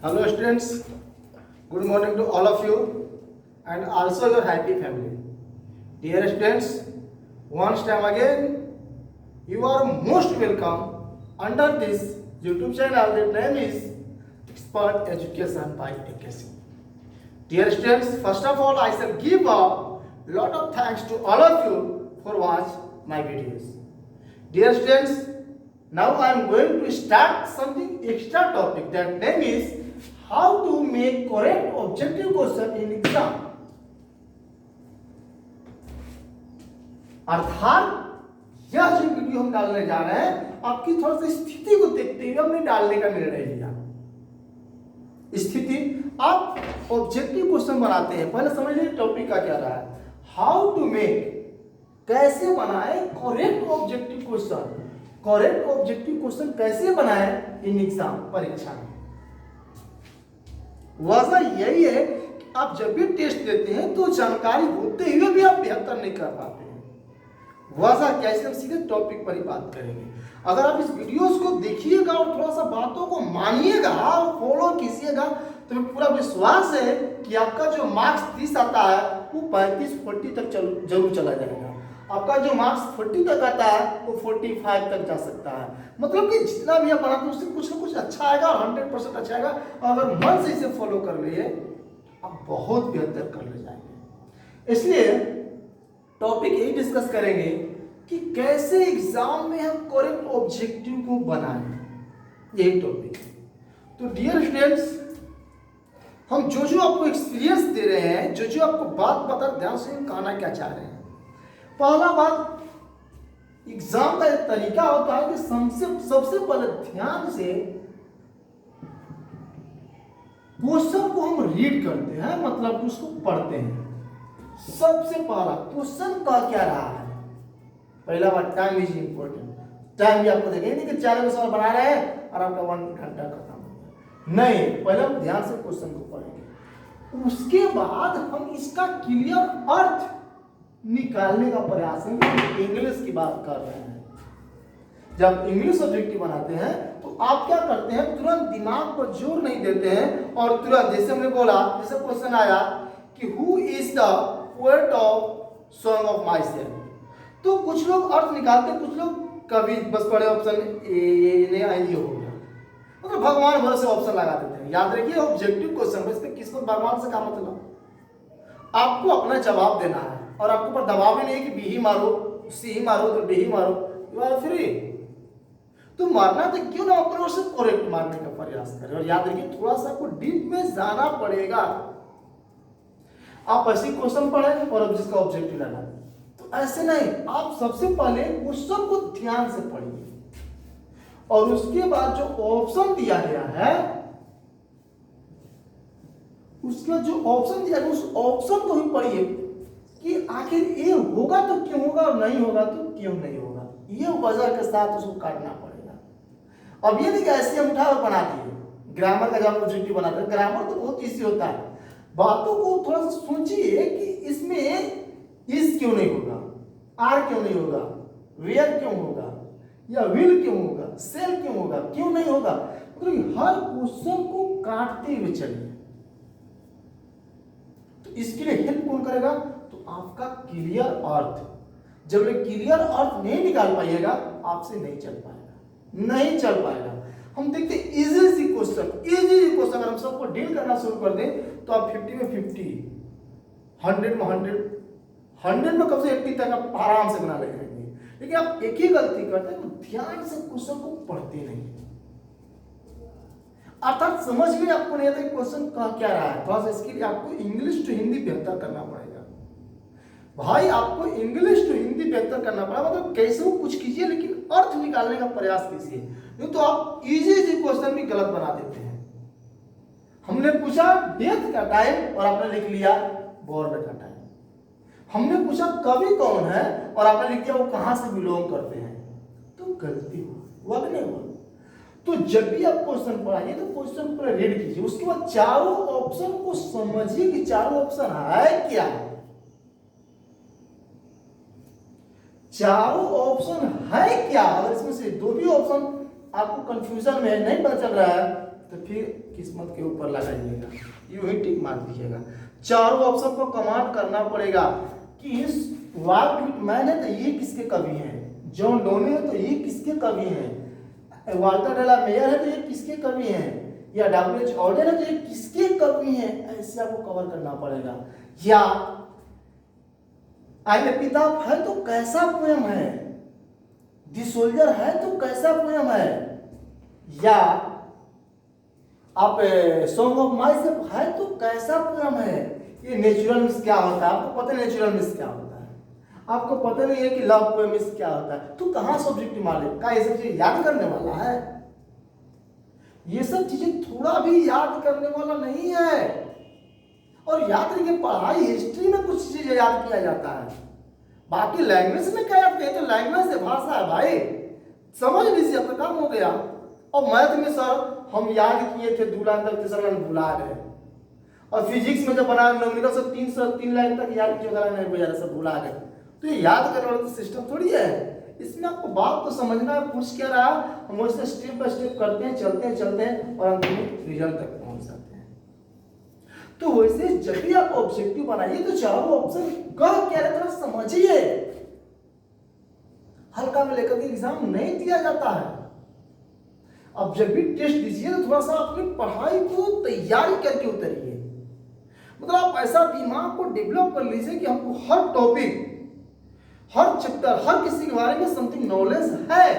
Hello students, good morning to all of you and also your happy family. Dear students, once time again, you are most welcome under this YouTube channel. The name is Expert Education by AKC. Dear students, first of all, I shall give a lot of thanks to all of you for watch my videos. Dear students, now I am going to start something extra topic. That name is how to make correct objective question in exam. अर्थात यह जो video हम डालने जा रहे हैं आपकी थोड़ा सी स्थिति को देखते हुए हमने डालने का निर्णय लिया। स्थिति आप ऑब्जेक्टिव क्वेश्चन बनाते हैं, पहले समझ लीजिए टॉपिक का क्या रहा है। हाउ टू मेक, कैसे बनाए correct objective question. Correct objective question कैसे बनाए इन एग्जाम, परीक्षा में। वजह यही है कि आप जब भी टेस्ट देते हैं तो जानकारी होते हुए भी आप बेहतर नहीं कर पाते हैं। वजह कैसे, हम सीधे टॉपिक पर ही बात करेंगे। अगर आप इस वीडियोस को देखिएगा और थोड़ा सा बातों को मानिएगा और फॉलो कीजिएगा तो पूरा विश्वास है कि आपका जो मार्क्स 30 आता है वो 35-40 तक जरूर चला जाएगा। आपका जो मार्क्स 40 तक आता है वो 45 तक जा सकता है। मतलब कि जितना भी आप बनाते हैं उससे कुछ ना कुछ अच्छा आएगा और 100% अच्छा आएगा। और अगर मन से इसे फॉलो कर लिए आप बहुत बेहतर कर ले जाएंगे। इसलिए टॉपिक यही डिस्कस करेंगे कि कैसे एग्जाम में हम करेक्ट ऑब्जेक्टिव को बनाएं, यही टॉपिक। तो डियर स्टूडेंट्स, हम जो आपको एक्सपीरियंस दे रहे हैं, जो आपको बात बता, ध्यान से कहना क्या चाह रहे हैं। पहला बात, एग्जाम का एक तरीका होता है कि सबसे पहले ध्यान से क्वेश्चन को हम रीड करते हैं, मतलब उसको पढ़ते हैं। सबसे पहला क्वेश्चन का क्या रहा है। पहला बात, टाइम इज इंपॉर्टेंट। टाइम भी आपको देखेंगे नहीं कि 4 सवाल बना रहे हैं और आपका 1 घंटा खत्म हो गया। नहीं, पहले हम ध्यान से क्वेश्चन को पढ़ेंगे, उसके बाद हम इसका क्लियर अर्थ निकालने का प्रयास करेंगे। इंग्लिश की बात कर रहे हैं, जब इंग्लिश ऑब्जेक्टिव बनाते हैं तो आप क्या करते हैं, तुरंत दिमाग पर जोर नहीं देते हैं और तुरंत, जैसे हमने बोला, जैसे क्वेश्चन आया कि who is the poet of song of my self, तो कुछ लोग अर्थ निकालते हैं, कुछ लोग कवि बस पढ़े ऑप्शन ये हो गया, मतलब भगवान भरोसे ऑप्शन लगा देते हैं। याद रखिए ऑब्जेक्टिव क्वेश्चन में इसमें किसको भगवान से क्या मतलब, आपको अपना जवाब देना है और आपके ऊपर दबाव भी नहीं है कि बी ही मारो, सी ही मारो, तो डी ही मारो, यू आर फ्री। तो मारना तो क्यों ना अपने ओर से करेक्ट मारने का प्रयास करें। और याद रखिए थोड़ा सा आपको डीप में जाना पड़ेगा। आप ऐसे क्वेश्चन पढ़ें और अब जिसका ऑब्जेक्टिव लगा, तो ऐसे नहीं, आप सबसे पहले क्वेश्चन को ध्यान से पढ़िए और उसके बाद जो ऑप्शन दिया गया है, उसका जो ऑप्शन दिया गया उस ऑप्शन को ही पढ़िए कि आखिर ये होगा तो क्यों होगा और नहीं होगा तो क्यों नहीं होगा। ये वजह के साथ उसको काटना पड़ेगा। अब ये नहीं कि ऐसे हम उठा और बना दिए। ग्रामर का जब ऑब्जेक्टिव बनाते हैं, ग्रामर तो बहुत इजी होता है। बातों को थोड़ा सा सोचिए कि इसमें इस क्यों नहीं होगा, आर क्यों नहीं होगा, वेयर क्यों होगा, या विल क्यों होगा, सेल क्यों होगा, क्यों नहीं होगा। मतलब हर क्वेश्चन को काटते हुए चलिए। तो इसके लिए हेल्प कौन करेगा, तो आपका क्लियर अर्थ। जब ये क्लियर अर्थ नहीं निकाल पाइएगा आपसे नहीं चल पाएगा। हम देखते हैं इजी क्वेश्चन अगर हम सबको डील करना शुरू कर दें तो आप 50 में 50, 100 में 100 में कम से 80 तक आप आराम से बना लेंगे। लेकिन आप एक ही गलती करते हैं, तो ध्यान से क्वेश्चन को पढ़ते नहीं, अर्थात समझ में आपको नहीं आता कि क्वेश्चन क्या रहा है। थोड़ा सा इसके लिए आपको इंग्लिश टू हिंदी बेहतर करना पड़ेगा भाई। आपको इंग्लिश टू हिंदी बेहतर करना पड़ा, मतलब कैसे वो कुछ कीजिए लेकिन अर्थ निकालने का प्रयास कीजिए, नहीं तो आप इजी क्वेश्चन भी गलत बना देते हैं। हमने पूछा डेथ का टाइम और आपने लिख लिया बॉर्न का टाइम। हमने पूछा कवि कौन है और आपने लिख दिया वो कहां से बिलोंग करते हैं, तो गलती हुआ कि नहीं हुआ। तो जब भी आप क्वेश्चन पढ़ाइए तो क्वेश्चन पूरा रीड कीजिए, उसके बाद चारों ऑप्शन को समझिए कि चारों ऑप्शन है क्या। चारों ऑप्शन है क्या। अगर इसमें से दो भी ऑप्शन आपको कंफ्यूजन में नहीं पता चल रहा है तो फिर किस्मत के ऊपर लगाइएगा, यूं ही टिक मार दीजिएगा। चारों ऑप्शन को कमांड करना पड़ेगा कि इस वाल्ट विटमैन है तो ये किसके कवि हैं, जॉन डोने है तो ये किसके कवि हैं, वाल्टर डे ला मेयर है तो ये किसके कवि हैं, या डब्ल्यू.एच. ऑर्डर है तो ये किसके कवि हैं, ऐसे आपको कवर करना पड़ेगा। या आइने पिताप है तो कैसा पोयम है, दी सोल्जर है तो कैसा पोयम है, या आप सॉन्ग ऑफ माइसेल्फ है तो कैसा पोयम है। ये नेचुरल मिस क्या होता है, आपको पता है नेचुरल मिस क्या होता है, आपको पता नहीं है कि लव पोएमिस क्या होता है। तो कहाँ सब्जेक्टिव नॉलेज का ये सब चीज याद करने वाला है, ये सब चीजें थोड़ा भी याद करने वाला नहीं है। और याद रखिए पढ़ाई हिस्ट्री में कुछ चीजें याद किया जाता है, बाकी लैंग्वेज में क्या याद किया, तो लैंग्वेज से भाषा है भाई, समझ लीजिए अपना काम हो गया। और मैथ में सर हम याद किए थे 2 लाइन तक, तीसरा लाइन भुला गए। और फिजिक्स में जब बना न्यूमेरिकल से 3 लाइन तक याद किया, नहीं भैया सब भुला गए। तो ये याद करने वाला सिस्टम थोड़ी है, इसमें आपको बात तो समझना है, पूछ क्या रहा, हम उससे स्टेप बाय स्टेप करते हैं, चलते हैं और अंत में रिजल्ट तक पहुंच जाते हैं। तो वैसे जब भी आप ऑब्जेक्टिव बनाइए तो चारों ऑप्शन कह क्या रहता है समझिए, हल्का में लेकर के एग्जाम नहीं दिया जाता है। अब जब भी टेस्ट दीजिए तो थोड़ा सा अपनी पढ़ाई को तैयारी करके उतरिए, मतलब आप ऐसा दिमाग को डेवलप कर लीजिए कि हमको हर टॉपिक, हर चैप्टर, हर किसी के बारे में समथिंग नॉलेज है,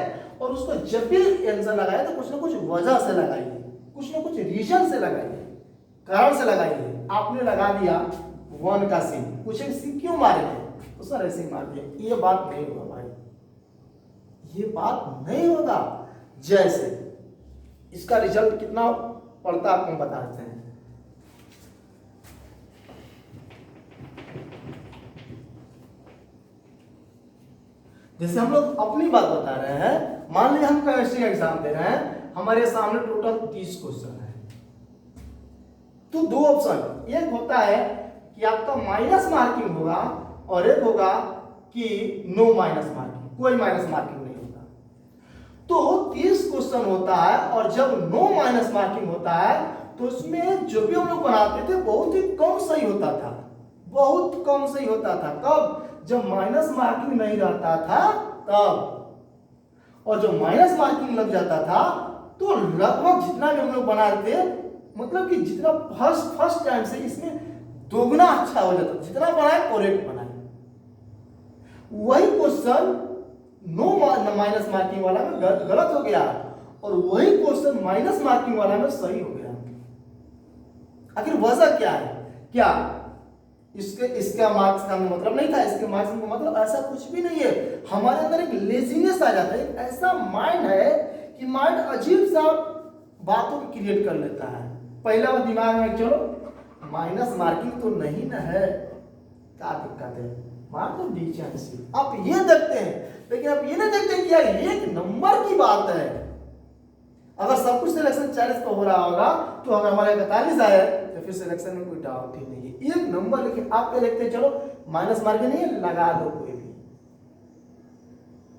और उसको जब भी आंसर लगाए तो कुछ ना कुछ वजह से लगाइए, कुछ ना कुछ रीजन से लगाइए, कारण से लगाइए। आपने लगा दिया 1 का सी, पूछे सी क्यों मारे थे, तो सर ऐसे ही मार दिया, ये बात नहीं होगा भाई, ये बात नहीं होगा। जैसे इसका रिजल्ट कितना पड़ता आपको हम बता देते हैं। जैसे हम लोग अपनी बात बता रहे हैं, मान लीजिए हम केमिस्ट्री का एग्जाम दे रहे हैं, हमारे सामने टोटल 30 क्वेश्चन है, तो 2 ऑप्शन, एक होता है कि आपका माइनस मार्किंग होगा और एक होगा कि नो माइनस मार्किंग, कोई माइनस मार्किंग नहीं होगा। तो 30 क्वेश्चन होता है और जब नो माइनस मार्किंग होता है तो उसमें जो भी हम लोग बनाते थे बहुत ही कम सही होता था, बहुत कम सही होता था। कब? जब माइनस मार्किंग नहीं रहता था तब, और जब माइनस मार्किंग लग जाता था तो लगभग जितना भी हम लोग बनाते थे, मतलब कि जितना फर्स्ट टाइम से इसमें दोगुना अच्छा हो जाता, जितना बनाए करेक्ट बनाए। वही क्वेश्चन नो माइनस मार्किंग वाला में गलत हो गया और वही क्वेश्चन माइनस मार्किंग वाला में सही हो गया। आखिर वजह क्या है? क्या इसका मार्क्स का मतलब नहीं था, इसके मार्क्स का मतलब ऐसा कुछ भी नहीं है। हमारे अंदर एक लेजीनेस आ जाता है, एक ऐसा माइंड है कि माइंड अजीब सा बातों को क्रिएट कर लेता है। पहला वो दिमाग में चलो माइनस मार्किंग तो नहीं ना है, क्या दिक्कत है, मार दो डी। आप ये देखते हैं, लेकिन आप ये नहीं देखते कि यार एक नंबर की बात है। अगर सब कुछ सिलेक्शन 40 पे हो रहा होगा तो अगर हमारा 41 आए तो फिर सिलेक्शन में कोई डाउट ही नहीं है, एक नंबर। लेकिन आप क्या देखते हैं, चलो माइनस मार्किंग नहीं है, लगा दो कोई भी।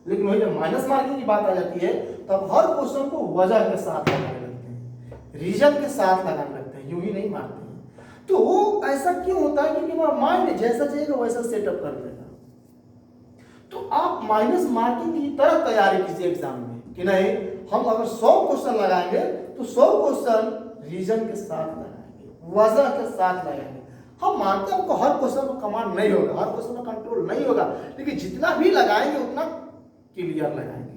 लेकिन वही जब माइनस मार्किंग की बात आ जाती है तब हर क्वेश्चन को वजह के साथ लगाने लगते हैं, रीजन के साथ लगाने लगते हैं, यूं ही नहीं मारते हैं। तो ऐसा क्यों होता है? क्योंकि हमारा माइंड जैसा चाहिएगा वैसा सेटअप कर लेगा। तो आप माइनस मार्किंग की तरह तैयारी कीजिए एग्जाम में कि नहीं, हम अगर 100 क्वेश्चन लगाएंगे तो 100 क्वेश्चन रीजन के साथ लगाएंगे, वजह के साथ लगाएंगे। हम मानते हैं हमको हर क्वेश्चन में कमांड नहीं होगा, हर क्वेश्चन में कंट्रोल नहीं होगा, लेकिन जितना भी लगाएंगे उतना क्लियर लगाएंगे।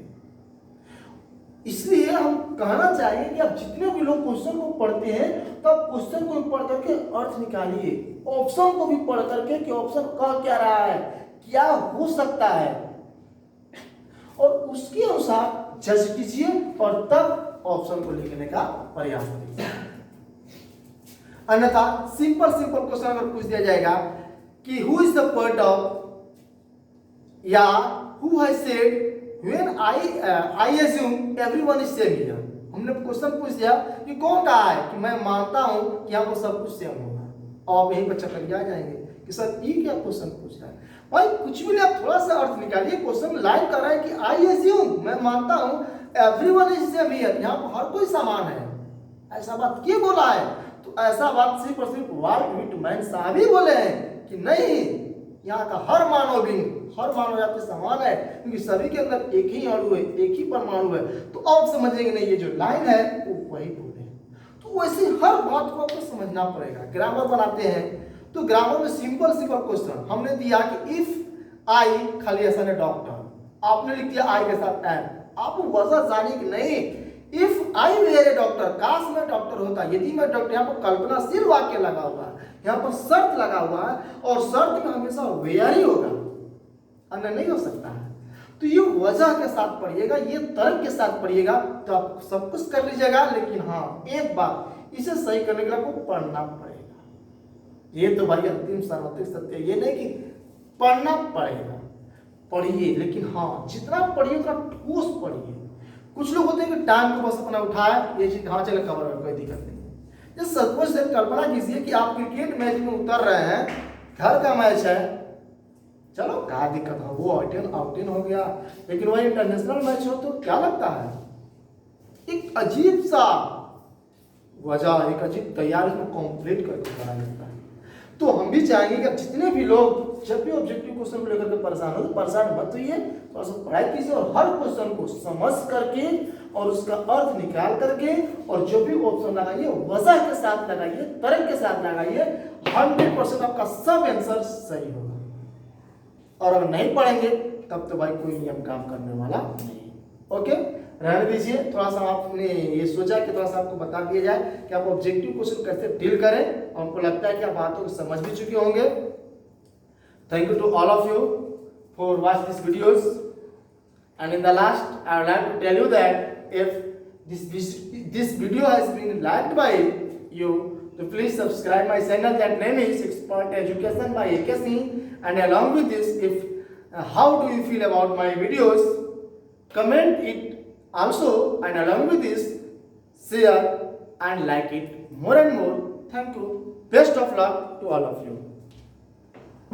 इसलिए हम कहना चाहिए कि आप जितने भी लोग क्वेश्चन को पढ़ते हैं तब क्वेश्चन को भी पढ़ करके अर्थ निकालिए, ऑप्शन को भी पढ़ करके कि ऑप्शन कह क्या रहा है, क्या हो सकता है, और उसके अनुसार जज कीजिए और तब ऑप्शन को लिखने का प्रयास करिए। अन्यथा सिंपल क्वेश्चन अगर पूछ दिया जाएगा कि who is the poet of, या who has said when I assume everyone is same here. हमने क्वेश्चन पूछ दिया कि कौन कहा है कि मैं मानता हूं कि यहाँ पर सब कुछ सेम होगा, और यहीं पर चक्कर आ जाएंगे कि सर ये क्या क्वेश्चन पूछ रहा है। भाई कुछ भी नहीं, आप थोड़ा सा अर्थ निकालिए। क्वेश्चन लाइन कर रहा है कि आई अज्यूम, मैं मानता हूं एवरीवन इज सेम हियर, यहाँ पर हर कोई समान है, ऐसा बात क्यों बोला है? तो ऐसा बात सिर्फ और सिर्फ वाल्ट व्हिटमैन साहब ही बोले हैं कि नहीं, यहाँ का हर मानव भी, हर मानव जाति समान है, क्योंकि सभी के अंदर एक ही अणु है, एक ही परमाणु है। तो अब समझेंगे नहीं, ये जो लाइन है वो वही बोले। तो वैसे हर बात को आपको समझना पड़ेगा। ग्रामर बनाते हैं तो ग्रामर में सिंपल क्वेश्चन हमने दिया कि इफ आई खाली ऐसा ने डॉक्टर, आपने लिख दिया आई के साथ एम, आप वजह जाने की नहीं। If I were a doctor, काश मैं डॉक्टर होता, यदि मैं डॉक्टर, यहाँ पर कल्पनाशील वाक्य लगा हुआ है, यहाँ पर शर्त लगा हुआ है, और शर्त में हमेशा वेयर ही होगा, अन्य नहीं हो सकता है। तो ये वजह के साथ पढ़िएगा, ये तर्क के साथ पढ़िएगा, तो आप सब कुछ कर लीजिएगा। लेकिन हाँ एक बात, इसे सही करने के लिए आपको पढ़ना पड़ेगा। ये तो भाई अंतिम सार्वत्रिक सत्य, ये नहीं कि पढ़ना पड़ेगा, पढ़िए, लेकिन हाँ जितना पढ़िए उतना ठोस पढ़िए। कुछ लोग होते हैं कि टाइम को बस अपना उठाए, ये चीज हाँ चले कवर हो, कोई दिक्कत नहीं है। ये सचमुच से कल्पना कीजिए कि आप क्रिकेट मैच में उतर रहे हैं, घर का मैच है, चलो क्या दिक्कत है, वो आउट इन हो गया, लेकिन वही इंटरनेशनल मैच हो तो क्या लगता है, एक अजीब सा वजह, एक अजीब तैयारी को कंप्लीट करके करा जाता है। तो हम भी चाहेंगे कि जितने भी लोग जब भी ऑब्जेक्टिव क्वेश्चन को लेकर के परेशान हो, तो परेशान मत होइए, थोड़ा सा पढ़ाई कीजिए और हर क्वेश्चन को समझ करके और उसका अर्थ निकाल करके, और जो भी ऑप्शन लगाइए वजह के साथ लगाइए, तर्क के साथ लगाइए, 100% आपका सब आंसर सही होगा। और अगर नहीं पढ़ेंगे तब तो भाई कोई नियम काम करने वाला नहीं। ओके, रहने दीजिए। थोड़ा सा आपने ये सोचा कि थोड़ा सा आपको बता दिया जाए कि आप ऑब्जेक्टिव क्वेश्चन कैसे डील करें, और हमको लगता है कि आप बातों को समझ भी चुके होंगे। Thank you to all of you for watch this videos, and in the last I would like to tell you that if this video has been liked by you, so please subscribe my channel, that name is Expert Education by AK Singh. And along with this, if how do you feel about my videos, comment it also, and along with this share and like it more and more. Thank you, best of luck to all of you.